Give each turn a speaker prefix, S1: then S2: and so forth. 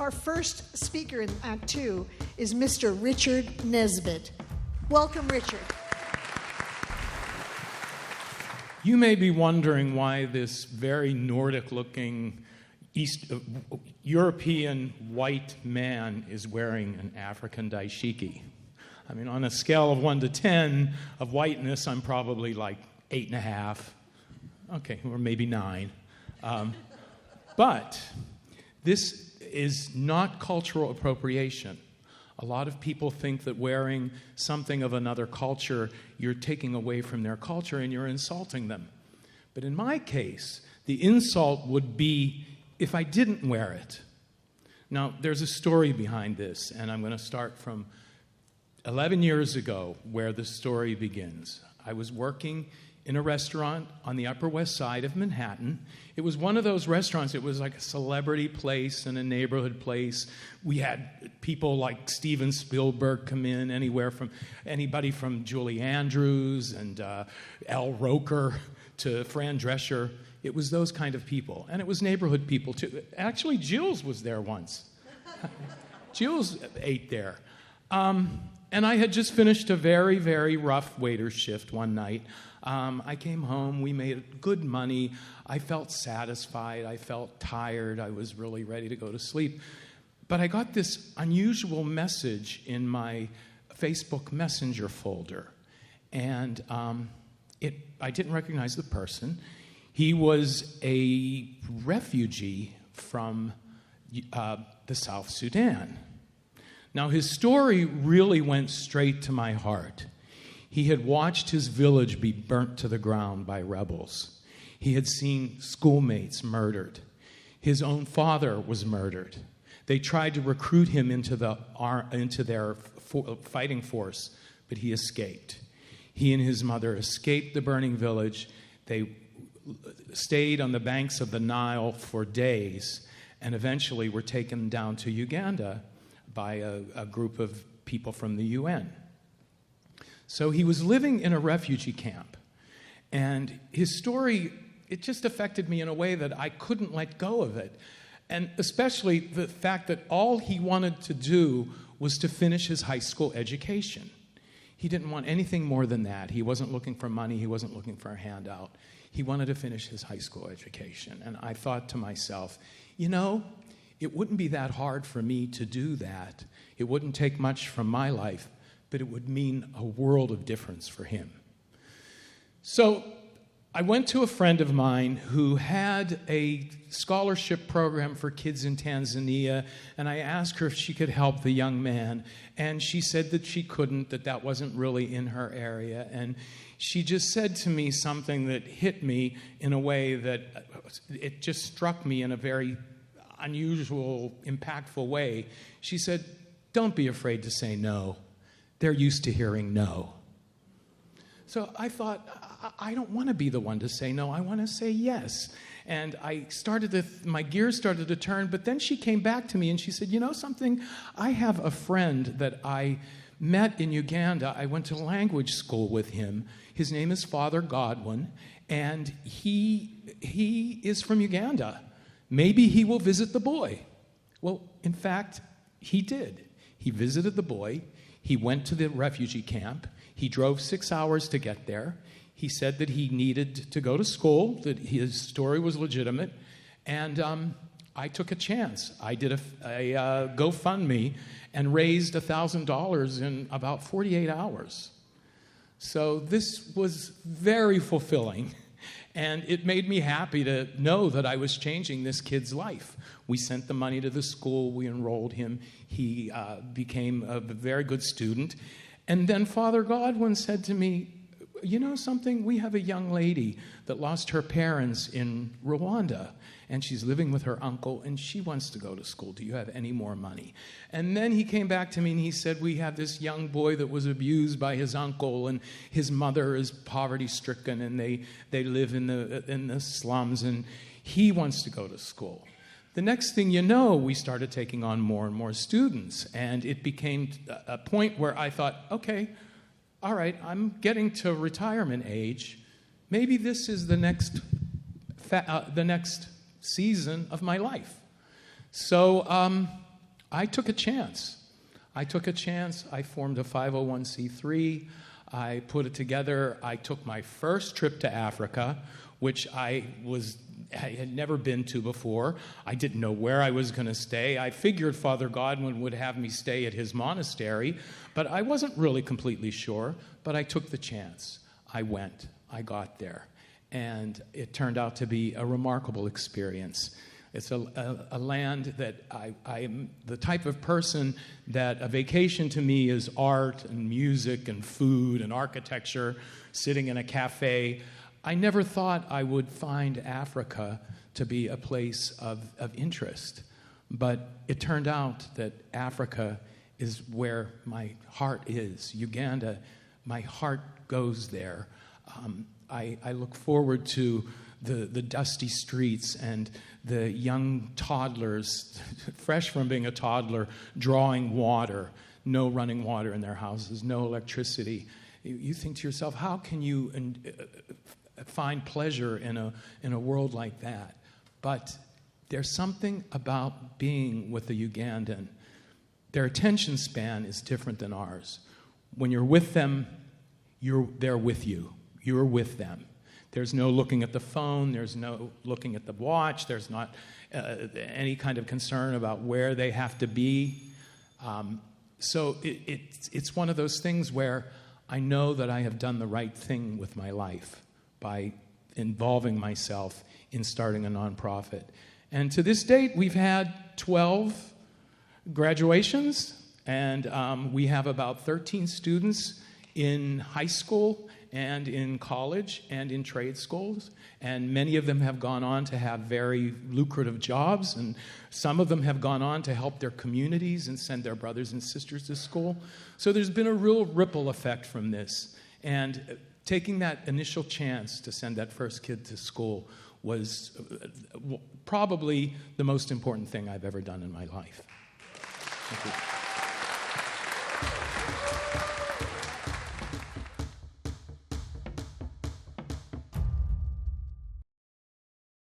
S1: Our first speaker in Act Two is Mr. Richard Nesbit. Welcome, Richard.
S2: You may be wondering why this very Nordic-looking European white man is wearing an African daishiki. I mean, on a scale of 1 to 10 of whiteness, I'm probably like 8.5. Okay, or maybe 9. But this is not cultural appropriation. A lot of people think that wearing something of another culture, you're taking away from their culture and you're insulting them. But in my case, the insult would be if I didn't wear it. Now, there's a story behind this, and I'm going to start from 11 years ago where the story begins. I was working in a restaurant on the Upper West Side of Manhattan. It was one of those restaurants, it was like a celebrity place and a neighborhood place. We had people like Steven Spielberg come in, anybody from Julie Andrews and Al Roker to Fran Drescher. It was those kind of people. And it was neighborhood people too. Actually, Jules was there once. Jules ate there. And I had just finished a very, very rough waiter shift one night. I came home, we made good money, I felt satisfied, I felt tired, I was really ready to go to sleep. But I got this unusual message in my Facebook Messenger folder. And I didn't recognize the person. He was a refugee from the South Sudan. Now, his story really went straight to my heart. He had watched his village be burnt to the ground by rebels. He had seen schoolmates murdered. His own father was murdered. They tried to recruit him into their fighting force, but he escaped. He and his mother escaped the burning village. They stayed on the banks of the Nile for days and eventually were taken down to Uganda by a group of people from the UN. So he was living in a refugee camp, and his story, it just affected me in a way that I couldn't let go of it, and especially the fact that all he wanted to do was to finish his high school education. He didn't want anything more than that. He wasn't looking for money. He wasn't looking for a handout. He wanted to finish his high school education, and I thought to myself, it wouldn't be that hard for me to do that. It wouldn't take much from my life, but it would mean a world of difference for him. So I went to a friend of mine who had a scholarship program for kids in Tanzania, and I asked her if she could help the young man, and she said that she couldn't, that wasn't really in her area, and she just said to me something that hit me in a way that it just struck me in a very unusual, impactful way. She said, "Don't be afraid to say no. They're used to hearing no." So I thought, I don't want to be the one to say no. I want to say yes. And my gears started to turn, but then she came back to me and she said, "You know something? I have a friend that I met in Uganda. I went to language school with him. His name is Father Godwin, and he is from Uganda. Maybe he will visit the boy." Well, in fact, he did. He visited the boy. He went to the refugee camp. He drove 6 hours to get there. He said that he needed to go to school, that his story was legitimate, and I took a chance. I did a GoFundMe and raised $1,000 in about 48 hours. So this was very fulfilling. And it made me happy to know that I was changing this kid's life. We sent the money to the school. We enrolled him. He became a very good student. And then Father Godwin said to me, "You know something? We have a young lady that lost her parents in Rwanda, and she's living with her uncle, and she wants to go to school. Do you have any more money?" And then he came back to me and he said, "We have this young boy that was abused by his uncle, and his mother is poverty-stricken, and they live in the slums, and he wants to go to school." The next thing you know, we started taking on more and more students, and it became a point where I thought, okay, all right, I'm getting to retirement age. Maybe this is the next season of my life. So I took a chance. I formed a 501c3. I put it together. I took my first trip to Africa, which I had never been to before. I didn't know where I was going to stay. I figured Father Godwin would have me stay at his monastery, but I wasn't really completely sure. But I took the chance. I went. I got there. And it turned out to be a remarkable experience. It's a land that I'm the type of person that a vacation to me is art and music and food and architecture, sitting in a cafe. I never thought I would find Africa to be a place of interest. But it turned out that Africa is where my heart is. Uganda, my heart goes there. I look forward to the dusty streets and the young toddlers, fresh from being a toddler, drawing water, no running water in their houses, no electricity. You think to yourself, how can you find pleasure in a world like that? But there's something about being with a Ugandan. Their attention span is different than ours. When you're with them, they're with you. You're with them. There's no looking at the phone. There's no looking at the watch. There's not any kind of concern about where they have to be. So it's one of those things where I know that I have done the right thing with my life by involving myself in starting a nonprofit. And to this date, we've had 12 graduations, and we have about 13 students in high school and in college and in trade schools, and many of them have gone on to have very lucrative jobs, and some of them have gone on to help their communities and send their brothers and sisters to school. So there's been a real ripple effect from this, and taking that initial chance to send that first kid to school was probably the most important thing I've ever done in my life. Thank you.